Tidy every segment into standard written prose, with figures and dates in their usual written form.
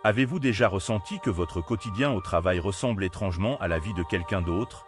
Avez-vous déjà ressenti que votre quotidien au travail ressemble étrangement à la vie de quelqu'un d'autre?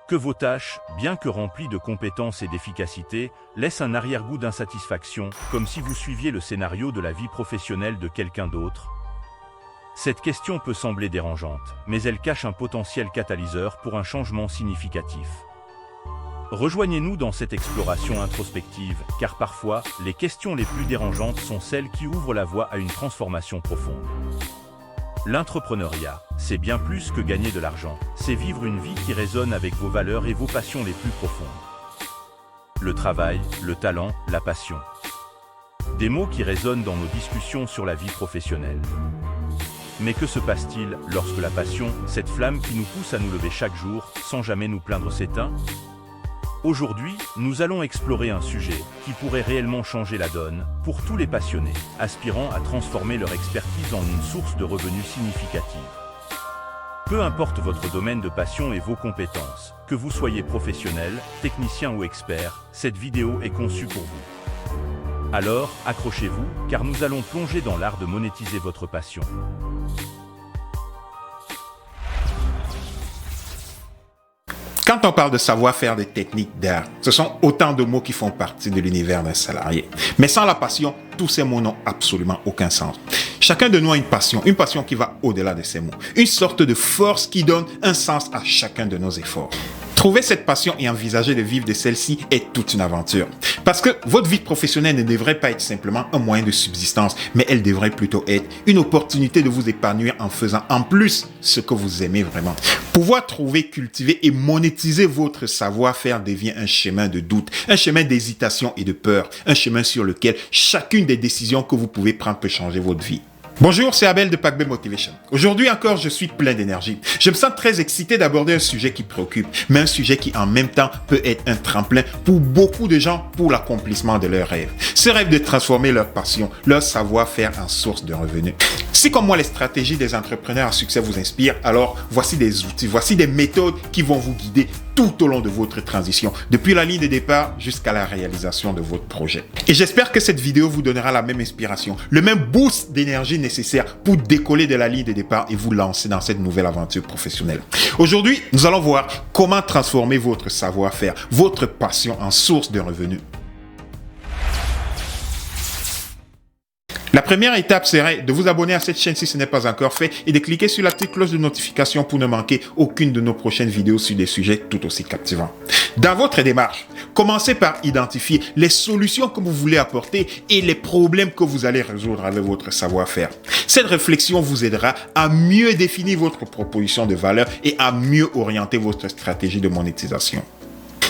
Que vos tâches, bien que remplies de compétences et d'efficacité, laissent un arrière-goût d'insatisfaction, comme si vous suiviez le scénario de la vie professionnelle de quelqu'un d'autre? Cette question peut sembler dérangeante, mais elle cache un potentiel catalyseur pour un changement significatif. Rejoignez-nous dans cette exploration introspective, car parfois, les questions les plus dérangeantes sont celles qui ouvrent la voie à une transformation profonde. L'entrepreneuriat, c'est bien plus que gagner de l'argent, c'est vivre une vie qui résonne avec vos valeurs et vos passions les plus profondes. Le travail, le talent, la passion. Des mots qui résonnent dans nos discussions sur la vie professionnelle. Mais que se passe-t-il lorsque la passion, cette flamme qui nous pousse à nous lever chaque jour, sans jamais nous plaindre, s'éteint? Aujourd'hui, nous allons explorer un sujet qui pourrait réellement changer la donne pour tous les passionnés, aspirant à transformer leur expertise en une source de revenus significative. Peu importe votre domaine de passion et vos compétences, que vous soyez professionnel, technicien ou expert, cette vidéo est conçue pour vous. Alors, accrochez-vous, car nous allons plonger dans l'art de monétiser votre passion. Quand on parle de savoir-faire, des techniques d'art, ce sont autant de mots qui font partie de l'univers d'un salarié. Mais sans la passion, tous ces mots n'ont absolument aucun sens. Chacun de nous a une passion qui va au-delà de ces mots. Une sorte de force qui donne un sens à chacun de nos efforts. Trouver cette passion et envisager de vivre de celle-ci est toute une aventure. Parce que votre vie professionnelle ne devrait pas être simplement un moyen de subsistance, mais elle devrait plutôt être une opportunité de vous épanouir en faisant en plus ce que vous aimez vraiment. Pouvoir trouver, cultiver et monétiser votre savoir-faire devient un chemin de doute, un chemin d'hésitation et de peur, un chemin sur lequel chacune des décisions que vous pouvez prendre peut changer votre vie. Bonjour, c'est Abel de Pac-B Motivation. Aujourd'hui encore, je suis plein d'énergie. Je me sens très excité d'aborder un sujet qui préoccupe, mais un sujet qui en même temps peut être un tremplin pour beaucoup de gens pour l'accomplissement de leurs rêves. Ce rêve de transformer leur passion, leur savoir-faire en source de revenus. Si comme moi, les stratégies des entrepreneurs à succès vous inspirent, alors voici des outils, voici des méthodes qui vont vous guider tout au long de votre transition, depuis la ligne de départ jusqu'à la réalisation de votre projet. Et j'espère que cette vidéo vous donnera la même inspiration, le même boost d'énergie nécessaire pour décoller de la ligne de départ et vous lancer dans cette nouvelle aventure professionnelle. Aujourd'hui, nous allons voir comment transformer votre savoir-faire, votre passion en source de revenus. La première étape serait de vous abonner à cette chaîne si ce n'est pas encore fait et de cliquer sur la petite cloche de notification pour ne manquer aucune de nos prochaines vidéos sur des sujets tout aussi captivants. Dans votre démarche, commencez par identifier les solutions que vous voulez apporter et les problèmes que vous allez résoudre avec votre savoir-faire. Cette réflexion vous aidera à mieux définir votre proposition de valeur et à mieux orienter votre stratégie de monétisation.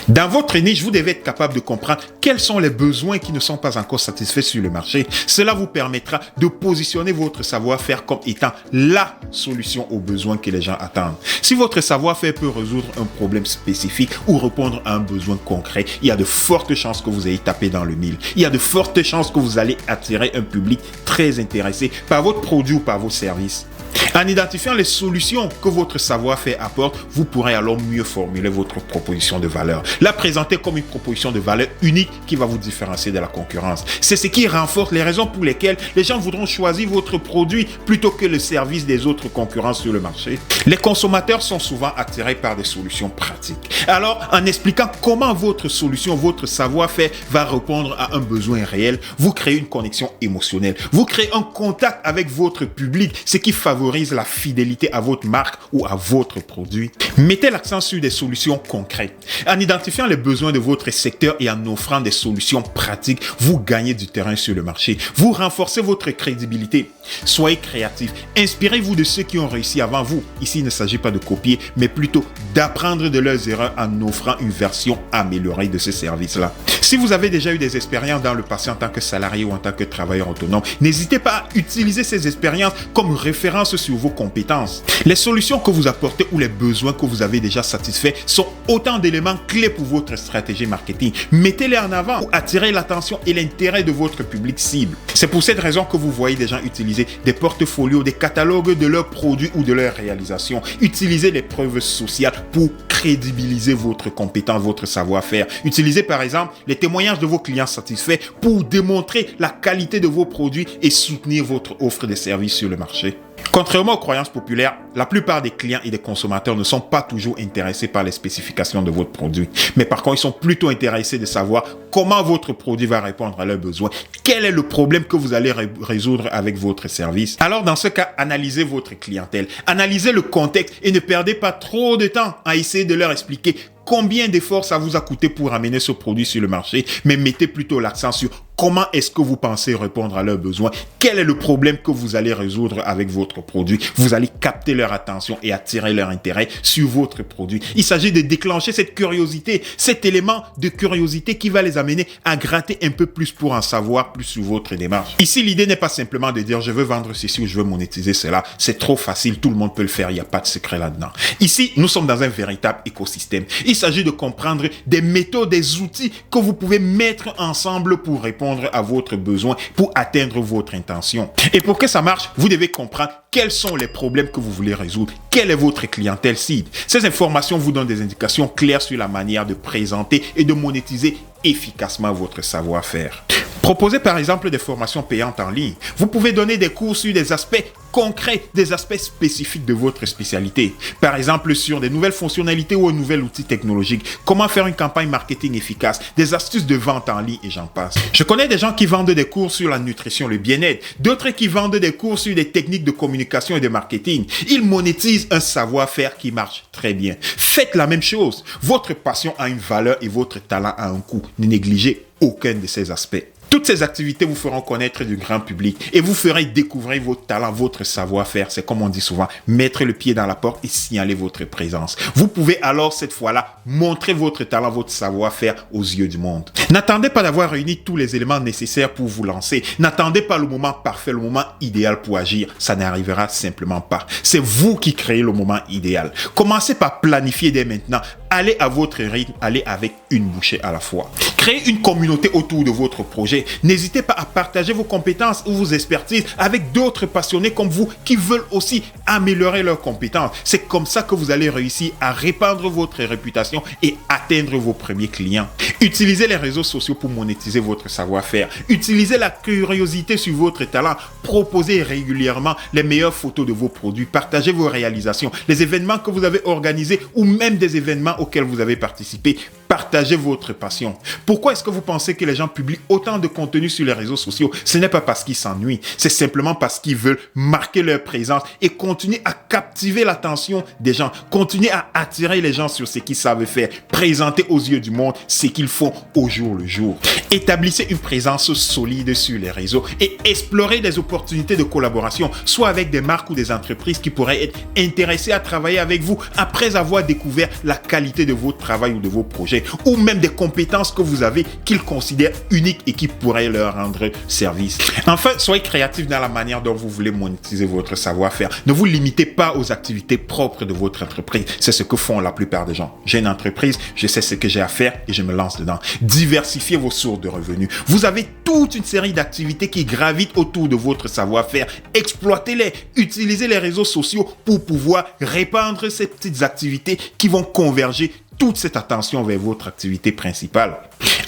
Dans votre niche, vous devez être capable de comprendre quels sont les besoins qui ne sont pas encore satisfaits sur le marché. Cela vous permettra de positionner votre savoir-faire comme étant la solution aux besoins que les gens attendent. Si votre savoir-faire peut résoudre un problème spécifique ou répondre à un besoin concret, il y a de fortes chances que vous ayez tapé dans le mille. Il y a de fortes chances que vous allez attirer un public très intéressé par votre produit ou par vos services. En identifiant les solutions que votre savoir-faire apporte, vous pourrez alors mieux formuler votre proposition de valeur. La présenter comme une proposition de valeur unique qui va vous différencier de la concurrence. C'est ce qui renforce les raisons pour lesquelles les gens voudront choisir votre produit plutôt que le service des autres concurrents sur le marché. Les consommateurs sont souvent attirés par des solutions pratiques. Alors, en expliquant comment votre solution, votre savoir-faire va répondre à un besoin réel, vous créez une connexion émotionnelle. Vous créez un contact avec votre public, ce qui favorise la fidélité à votre marque ou à votre produit. Mettez l'accent sur des solutions concrètes. En identifiant les besoins de votre secteur et en offrant des solutions pratiques, vous gagnez du terrain sur le marché. Vous renforcez votre crédibilité. Soyez créatif. Inspirez-vous de ceux qui ont réussi avant vous. Ici, il ne s'agit pas de copier, mais plutôt d'apprendre de leurs erreurs en offrant une version améliorée de ce service-là. Si vous avez déjà eu des expériences dans le passé en tant que salarié ou en tant que travailleur autonome, n'hésitez pas à utiliser ces expériences comme référence sur vos compétences. Les solutions que vous apportez ou les besoins que vous avez déjà satisfaits sont autant d'éléments clés pour votre stratégie marketing. Mettez-les en avant pour attirer l'attention et l'intérêt de votre public cible. C'est pour cette raison que vous voyez des gens utiliser des portfolios, des catalogues de leurs produits ou de leurs réalisations. Utilisez les preuves sociales pour créer crédibiliser votre compétence, votre savoir-faire. Utilisez par exemple les témoignages de vos clients satisfaits pour démontrer la qualité de vos produits et soutenir votre offre de services sur le marché. Contrairement aux croyances populaires, la plupart des clients et des consommateurs ne sont pas toujours intéressés par les spécifications de votre produit. Mais par contre, ils sont plutôt intéressés de savoir comment votre produit va répondre à leurs besoins. Quel est le problème que vous allez résoudre avec votre service? Alors, dans ce cas, analysez votre clientèle. Analysez le contexte et ne perdez pas trop de temps à essayer de leur expliquer combien d'efforts ça vous a coûté pour amener ce produit sur le marché, mais mettez plutôt l'accent sur comment est-ce que vous pensez répondre à leurs besoins, quel est le problème que vous allez résoudre avec votre produit. Vous allez capter leur attention et attirer leur intérêt sur votre produit. Il s'agit de déclencher cette curiosité, cet élément de curiosité qui va les amener à gratter un peu plus pour en savoir plus sur votre démarche. Ici, l'idée n'est pas simplement de dire je veux vendre ceci ou je veux monétiser cela. C'est trop facile, tout le monde peut le faire, il n'y a pas de secret là-dedans. Ici, nous sommes dans un véritable écosystème. Il s'agit de comprendre des méthodes, des outils que vous pouvez mettre ensemble pour répondre à votre besoin, pour atteindre votre intention. Et pour que ça marche, vous devez comprendre quels sont les problèmes que vous voulez résoudre, quelle est votre clientèle cible. Ces informations vous donnent des indications claires sur la manière de présenter et de monétiser efficacement votre savoir-faire. Proposez par exemple des formations payantes en ligne. Vous pouvez donner des cours sur des aspects concrets, des aspects spécifiques de votre spécialité. Par exemple, sur des nouvelles fonctionnalités ou un nouvel outil technologique. Comment faire une campagne marketing efficace, des astuces de vente en ligne et j'en passe. Je connais des gens qui vendent des cours sur la nutrition, le bien-être. D'autres qui vendent des cours sur des techniques de communication et de marketing. Ils monétisent un savoir-faire qui marche très bien. Faites la même chose. Votre passion a une valeur et votre talent a un coût. Ne négligez aucun de ces aspects. Toutes ces activités vous feront connaître du grand public et vous ferez découvrir votre talent, votre savoir-faire. C'est comme on dit souvent, mettre le pied dans la porte et signaler votre présence. Vous pouvez alors cette fois-là montrer votre talent, votre savoir-faire aux yeux du monde. N'attendez pas d'avoir réuni tous les éléments nécessaires pour vous lancer. N'attendez pas le moment parfait, le moment idéal pour agir. Ça n'arrivera simplement pas. C'est vous qui créez le moment idéal. Commencez par planifier dès maintenant. Allez à votre rythme, allez avec une bouchée à la fois. Créez une communauté autour de votre projet. N'hésitez pas à partager vos compétences ou vos expertises avec d'autres passionnés comme vous qui veulent aussi améliorer leurs compétences. C'est comme ça que vous allez réussir à répandre votre réputation et atteindre vos premiers clients. Utilisez les réseaux sociaux pour monétiser votre savoir-faire. Utilisez la curiosité sur votre talent. Proposez régulièrement les meilleures photos de vos produits. Partagez vos réalisations, les événements que vous avez organisés ou même des événements auxquels vous avez participé. Partagez votre passion. Pourquoi est-ce que vous pensez que les gens publient autant de contenu sur les réseaux sociaux? Ce n'est pas parce qu'ils s'ennuient, c'est simplement parce qu'ils veulent marquer leur présence et continuer à captiver l'attention des gens, continuer à attirer les gens sur ce qu'ils savent faire, présenter aux yeux du monde ce qu'ils font au jour le jour. Établissez une présence solide sur les réseaux et explorez des opportunités de collaboration, soit avec des marques ou des entreprises qui pourraient être intéressées à travailler avec vous après avoir découvert la qualité de votre travail ou de vos projets, ou même des compétences que vous avez qu'ils considèrent uniques et qui pourraient leur rendre service. Enfin, soyez créatif dans la manière dont vous voulez monétiser votre savoir-faire. Ne vous limitez pas aux activités propres de votre entreprise. C'est ce que font la plupart des gens. J'ai une entreprise, je sais ce que j'ai à faire et je me lance dedans. Diversifiez vos sources de revenus. Vous avez toute une série d'activités qui gravitent autour de votre savoir-faire. Exploitez-les. Utilisez les réseaux sociaux pour pouvoir répandre ces petites activités qui vont converger toute cette attention vers votre activité principale.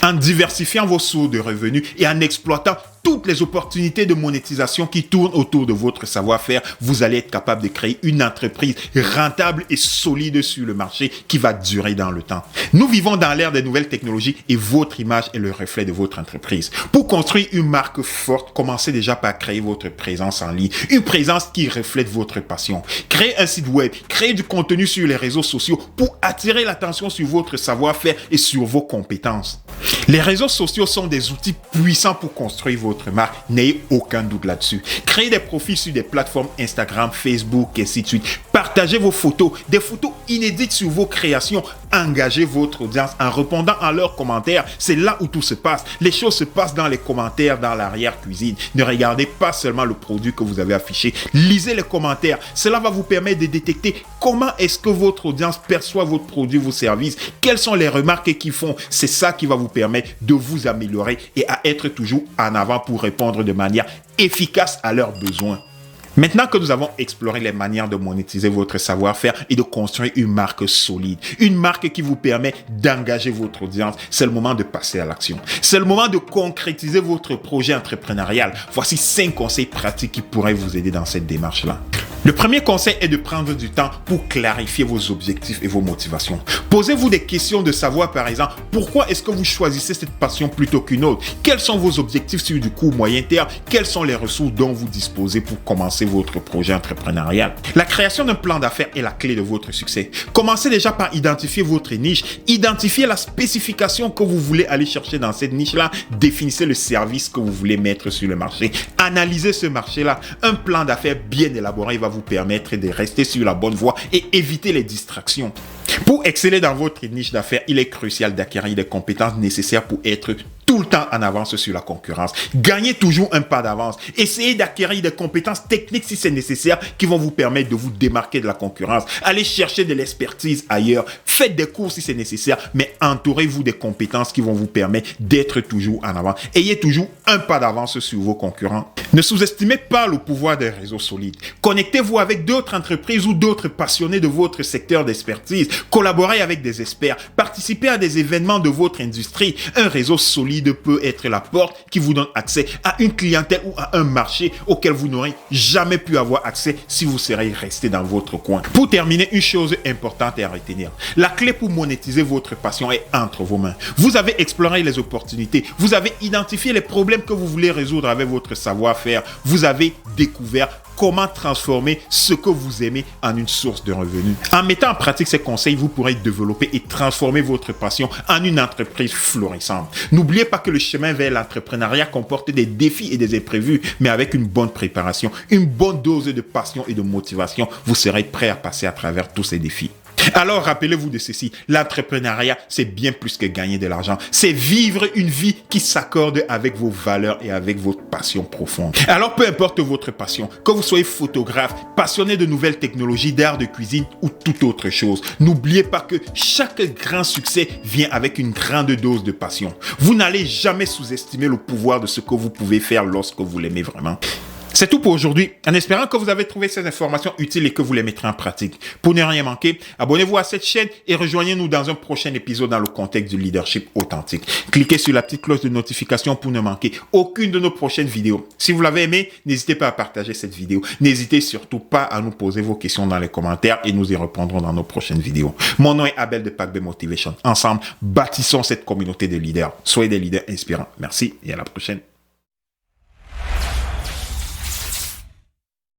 En diversifiant vos sources de revenus et en exploitant toutes les opportunités de monétisation qui tournent autour de votre savoir-faire, vous allez être capable de créer une entreprise rentable et solide sur le marché qui va durer dans le temps. Nous vivons dans l'ère des nouvelles technologies et votre image est le reflet de votre entreprise. Pour construire une marque forte, commencez déjà par créer votre présence en ligne, une présence qui reflète votre passion. Créez un site web, créez du contenu sur les réseaux sociaux pour attirer l'attention sur votre savoir-faire et sur vos compétences. Les réseaux sociaux sont des outils puissants pour construire votre marque, n'ayez aucun doute là-dessus. Créez des profils sur des plateformes Instagram, Facebook et ainsi de suite. Partagez vos photos, des photos inédites sur vos créations. Engagez votre audience en répondant à leurs commentaires. C'est là où tout se passe. Les choses se passent dans les commentaires, dans l'arrière-cuisine. Ne regardez pas seulement le produit que vous avez affiché. Lisez les commentaires. Cela va vous permettre de détecter comment est-ce que votre audience perçoit votre produit, vos services. Quelles sont les remarques qu'ils font. C'est ça qui va vous permettre de vous améliorer et à être toujours en avant pour répondre de manière efficace à leurs besoins. Maintenant que nous avons exploré les manières de monétiser votre savoir-faire et de construire une marque solide, une marque qui vous permet d'engager votre audience, c'est le moment de passer à l'action. C'est le moment de concrétiser votre projet entrepreneurial. Voici 5 conseils pratiques qui pourraient vous aider dans cette démarche-là. Le premier conseil est de prendre du temps pour clarifier vos objectifs et vos motivations. Posez-vous des questions de savoir, par exemple, pourquoi est-ce que vous choisissez cette passion plutôt qu'une autre? Quels sont vos objectifs sur du court moyen terme? Quelles sont les ressources dont vous disposez pour commencer votre projet entrepreneurial? La création d'un plan d'affaires est la clé de votre succès. Commencez déjà par identifier votre niche, identifiez la spécification que vous voulez aller chercher dans cette niche-là, définissez le service que vous voulez mettre sur le marché, analysez ce marché-là. Un plan d'affaires bien élaboré va vous permettre de rester sur la bonne voie et éviter les distractions. Pour exceller dans votre niche d'affaires, il est crucial d'acquérir des compétences nécessaires pour être tout le temps en avance sur la concurrence. Gagnez toujours un pas d'avance. Essayez d'acquérir des compétences techniques si c'est nécessaire qui vont vous permettre de vous démarquer de la concurrence. Allez chercher de l'expertise ailleurs. Faites des cours si c'est nécessaire, mais entourez-vous des compétences qui vont vous permettre d'être toujours en avant. Ayez toujours un pas d'avance sur vos concurrents. Ne sous-estimez pas le pouvoir des réseaux solides. Connectez-vous avec d'autres entreprises ou d'autres passionnés de votre secteur d'expertise. Collaborez avec des experts. Participez à des événements de votre industrie. Un réseau solide peut être la porte qui vous donne accès à une clientèle ou à un marché auquel vous n'aurez jamais pu avoir accès si vous serez resté dans votre coin. Pour terminer, une chose importante à retenir. La clé pour monétiser votre passion est entre vos mains. Vous avez exploré les opportunités. Vous avez identifié les problèmes que vous voulez résoudre avec votre savoir-faire. Vous avez découvert comment transformer ce que vous aimez en une source de revenus. En mettant en pratique ces conseils, vous pourrez développer et transformer votre passion en une entreprise florissante. N'oubliez pas que le chemin vers l'entrepreneuriat comporte des défis et des imprévus, mais avec une bonne préparation, une bonne dose de passion et de motivation, vous serez prêt à passer à travers tous ces défis. Alors rappelez-vous de ceci, l'entrepreneuriat, c'est bien plus que gagner de l'argent. C'est vivre une vie qui s'accorde avec vos valeurs et avec votre passion profonde. Alors peu importe votre passion, que vous soyez photographe, passionné de nouvelles technologies, d'art de cuisine ou toute autre chose, n'oubliez pas que chaque grand succès vient avec une grande dose de passion. Vous n'allez jamais sous-estimer le pouvoir de ce que vous pouvez faire lorsque vous l'aimez vraiment. C'est tout pour aujourd'hui, en espérant que vous avez trouvé ces informations utiles et que vous les mettrez en pratique. Pour ne rien manquer, abonnez-vous à cette chaîne et rejoignez-nous dans un prochain épisode dans le contexte du leadership authentique. Cliquez sur la petite cloche de notification pour ne manquer aucune de nos prochaines vidéos. Si vous l'avez aimé, n'hésitez pas à partager cette vidéo. N'hésitez surtout pas à nous poser vos questions dans les commentaires et nous y répondrons dans nos prochaines vidéos. Mon nom est Abel de Pack B Motivation. Ensemble, bâtissons cette communauté de leaders. Soyez des leaders inspirants. Merci et à la prochaine.